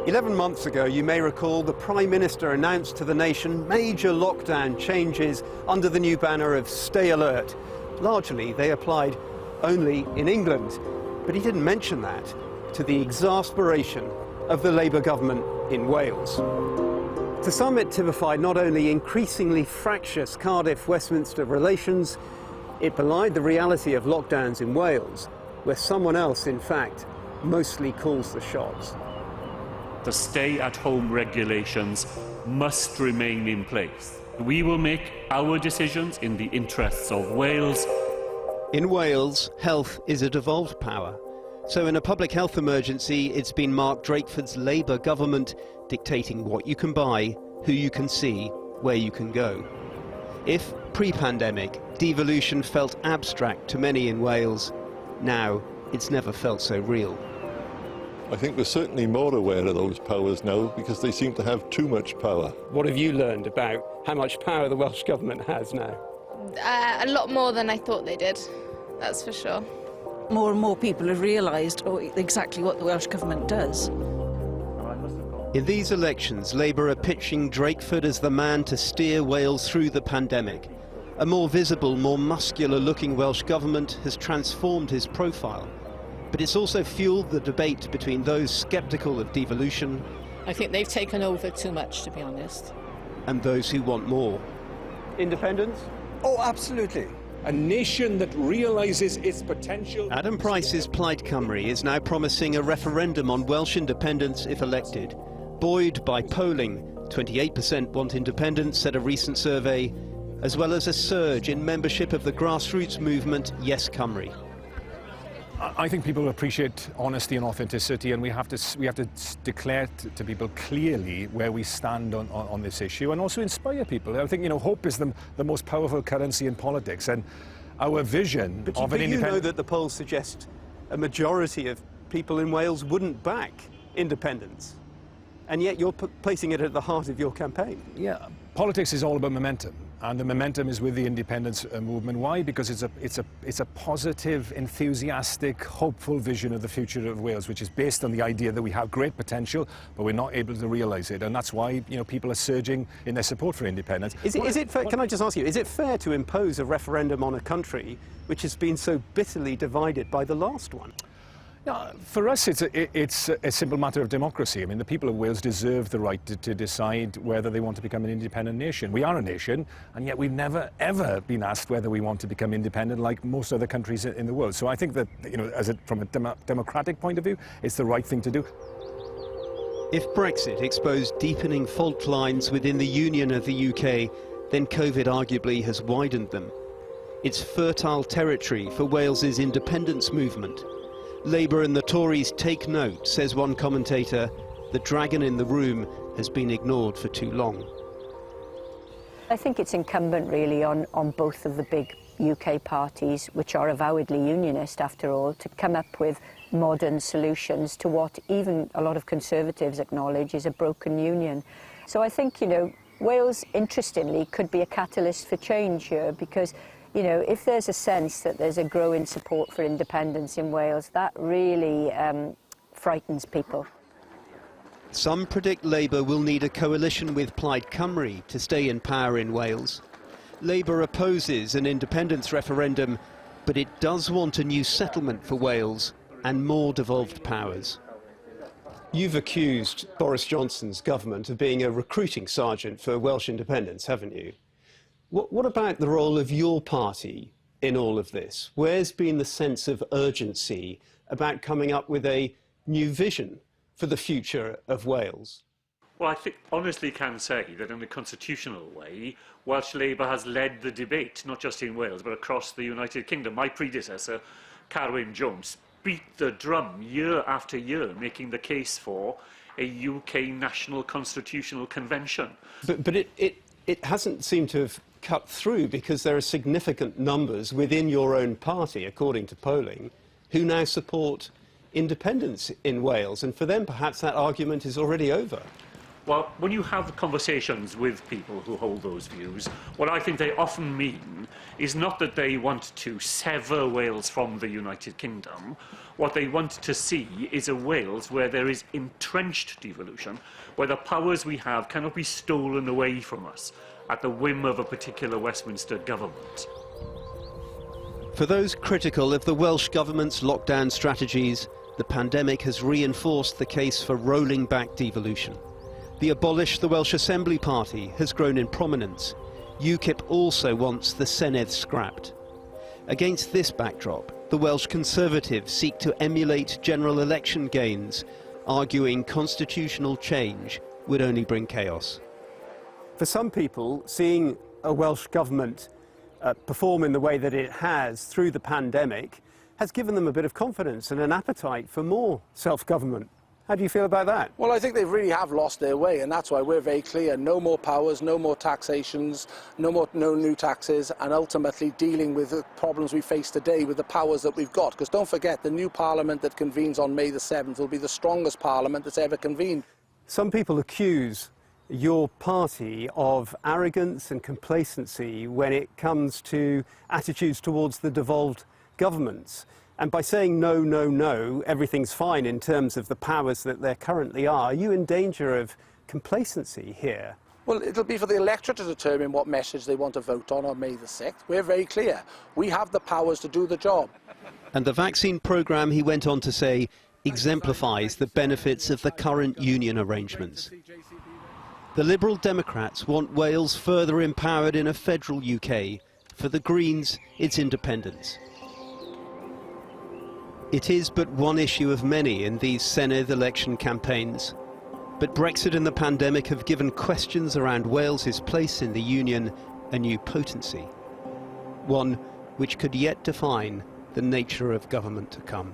11 months ago, you may recall, the Prime Minister announced to the nation major lockdown changes under the new banner of Stay Alert. Largely, they applied only in England, but he didn't mention that, to the exasperation of the Labour government in Wales. To some, it typified not only increasingly fractious Cardiff-Westminster relations, it belied the reality of lockdowns in Wales, where someone else, in fact, mostly calls the shots. The stay-at-home regulations must remain in place. We will make our decisions in the interests of Wales. In Wales, health is a devolved power. So in a public health emergency, it's been Mark Drakeford's Labour government dictating what you can buy, who you can see, where you can go. If, pre-pandemic, devolution felt abstract to many in Wales, now it's never felt so real. I think we're certainly more aware of those powers now because they seem to have too much power. What have you learned about how much power the Welsh Government has now? A lot more than I thought they did, that's for sure. More and more people have realised exactly what the Welsh Government does. In these elections, Labour are pitching Drakeford as the man to steer Wales through the pandemic. A more visible, more muscular-looking Welsh Government has transformed his profile. But it's also fuelled the debate between those sceptical of devolution. I think they've taken over too much, to be honest. And those who want more. Independence? Oh, absolutely. A nation that realises its potential. Adam Price's Plaid Cymru is now promising a referendum on Welsh independence if elected. Buoyed by polling, 28% want independence, said a recent survey, as well as a surge in membership of the grassroots movement Yes Cymru. I think people appreciate honesty and authenticity, and we have to declare to people clearly where we stand on this issue, and also inspire people. I think, you know, hope is the most powerful currency in politics, and our vision of an independent... But you know that the polls suggest a majority of people in Wales wouldn't back independence, and yet you're placing it at the heart of your campaign. Yeah, politics is all about momentum. And the momentum is with the independence movement. Why? Because it's a positive, enthusiastic, hopeful vision of the future of Wales, which is based on the idea that we have great potential, but we're not able to realise it. And that's why, you know, people are surging in their support for independence. Is it fair, can I just ask you, is it fair to impose a referendum on a country which has been so bitterly divided by the last one? No, for us, it's a simple matter of democracy. I mean, the people of Wales deserve the right to decide whether they want to become an independent nation. We are a nation, and yet we've never, ever been asked whether we want to become independent like most other countries in the world. So I think that, you know, from a democratic point of view, it's the right thing to do. If Brexit exposed deepening fault lines within the Union of the UK, then COVID arguably has widened them. It's fertile territory for Wales's independence movement. Labour and the Tories take note, says one commentator. The dragon in the room has been ignored for too long. I think it's incumbent really on both of the big UK parties, which are avowedly unionist after all, to come up with modern solutions to what even a lot of Conservatives acknowledge is a broken union. So I think, you know, Wales, interestingly, could be a catalyst for change here because, you know, if there's a sense that there's a growing support for independence in Wales, that really frightens people. Some predict Labour will need a coalition with Plaid Cymru to stay in power in Wales. Labour opposes an independence referendum, but it does want a new settlement for Wales and more devolved powers. You've accused Boris Johnson's government of being a recruiting sergeant for Welsh independence, haven't you? What about the role of your party in all of this? Where's been the sense of urgency about coming up with a new vision for the future of Wales? Well, I think honestly can say that in a constitutional way, Welsh Labour has led the debate, not just in Wales, but across the United Kingdom. My predecessor, Carwyn Jones, beat the drum year after year, making the case for a UK National Constitutional Convention. But it hasn't seemed to have cut through because there are significant numbers within your own party, according to polling, who now support independence in Wales. And for them, perhaps that argument is already over. Well, when you have conversations with people who hold those views, what I think they often mean is not that they want to sever Wales from the United Kingdom. What they want to see is a Wales where there is entrenched devolution, where the powers we have cannot be stolen away from us at the whim of a particular Westminster government. For those critical of the Welsh Government's lockdown strategies, the pandemic has reinforced the case for rolling back devolution. The Abolish the Welsh Assembly Party has grown in prominence. UKIP also wants the Senedd scrapped. Against this backdrop, the Welsh Conservatives seek to emulate general election gains, arguing constitutional change would only bring chaos. For some people, seeing a Welsh government perform in the way that it has through the pandemic has given them a bit of confidence and an appetite for more self-government. How do you feel about that? Well, I think they really have lost their way, and that's why we're very clear. No more powers, no more taxations, no new taxes, and ultimately dealing with the problems we face today with the powers that we've got. Because don't forget, the new Parliament that convenes on May the 7th will be the strongest Parliament that's ever convened. Some people accuse your party of arrogance and complacency when it comes to attitudes towards the devolved governments. And by saying no, no, no, everything's fine in terms of the powers that there currently are you in danger of complacency here? Well, it'll be for the electorate to determine what message they want to vote on May the 6th. We're very clear. We have the powers to do the job. And the vaccine programme, he went on to say, exemplifies the benefits of the current union arrangements. The Liberal Democrats want Wales further empowered in a federal UK. For the Greens, it's independence. It is but one issue of many in these Senedd election campaigns. But Brexit and the pandemic have given questions around Wales's place in the Union a new potency. One which could yet define the nature of government to come.